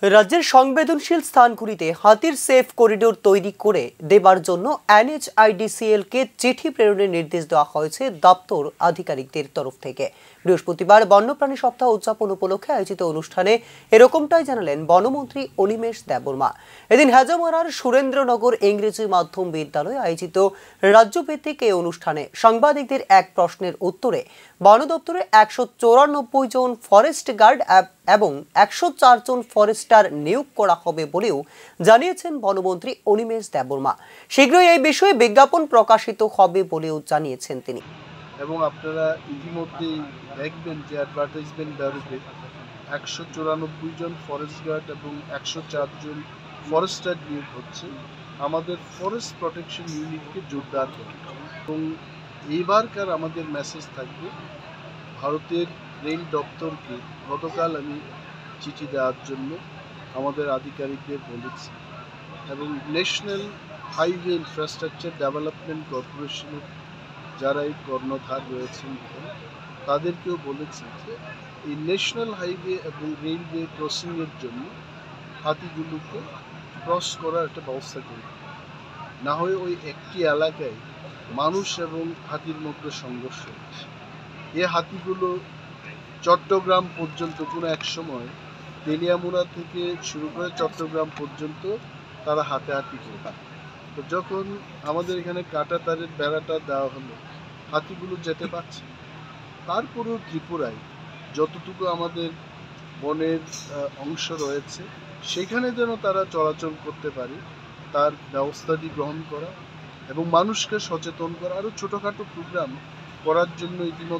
রাজ্যের সংবেদনশীল স্থানগুলিতে হাতির সেফ করিডোর তৈরি করে দেবার জন্য এনএইচআইডিসিএল-কে চিঠি প্রেরণের নির্দেশ দেওয়া হয়েছে দপ্তর আধিকারিকদের তরফ থেকে। বৃহস্পতিবার বন্যপ্রাণী সপ্তাহ উদযাপন উপলক্ষে আয়োজিত অনুষ্ঠানে এরকমটাই জানালেন বনমন্ত্রী অনিমেষ দেববর্মা। এদিন হাজামারার সুরেন্দ্রনগর ইংরেজি মাধ্যম বিদ্যালয়ে আয়োজিত রাজ্যভিত্তিক এই অনুষ্ঠানে সাংবাদিকদের এক প্রশ্নের উত্তরে বন দপ্তরে 194 জন ফরেস্ট গার্ড এবং 104 জন ফরেস্টার নিয়োগ করা হবে বলেও জানিয়েছেন বনমন্ত্রী অনিমেষ দেববর্মা। শীঘ্রই এই বিষয়ে বিজ্ঞাপন প্রকাশিত হবে বলেও জানিয়েছেন তিনি। এবং আপনারা ইতিমধ্যেই দেখবেন যে অ্যাডভার্টাইজমেন্ট বেরোবে 194 জন ফরেস্ট গার্ড এবং 104 জন ফরেস্টার নিয়োগ হচ্ছে আমাদের ফরেস্ট প্রোটেকশন ইউনিটকে জোরদার করে। এবং এইবারকার আমাদের মেসেজ থাকবে ভারতের রেল দপ্তরকে গতকাল আমি চিঠি দেওয়ার জন্য আমাদের আধিকারিকদের বলেছি এবং ন্যাশনাল হাইওয়ে ইনফ্রাস্ট্রাকচার ডেভেলপমেন্ট কর্পোরেশনের যারা এই কর্ণধার রয়েছেন তাদেরকেও বলেছি যে এই ন্যাশনাল হাইওয়ে এবং রেলওয়ে ক্রসিংয়ের জন্য হাতিগুলোকে ক্রস করার একটা ব্যবস্থা করবে, না হয় ওই একটি এলাকায় মানুষ এবং হাতির মধ্যে সংঘর্ষ হচ্ছে। এই হাতিগুলো চট্টগ্রাম পর্যন্ত কোনো এক সময় তেলিয়ামুড়া থেকে শুরু করে চট্টগ্রাম পর্যন্ত তারা হাতাহাতি করে। তো যখন আমাদের এখানে কাঁটা তারের বেড়াটা দেওয়া হলো হাতিগুলো যেতে পারছে, তারপরেও ত্রিপুরায় যতটুকু আমাদের বনের অংশ রয়েছে সেখানে যেন তারা চলাচল করতে পারে তার ব্যবস্থাটি গ্রহণ করা এবং মানুষকে সচেতন করা, আরও ছোটোখাটো প্রোগ্রাম করার জন্য ইতিমধ্যে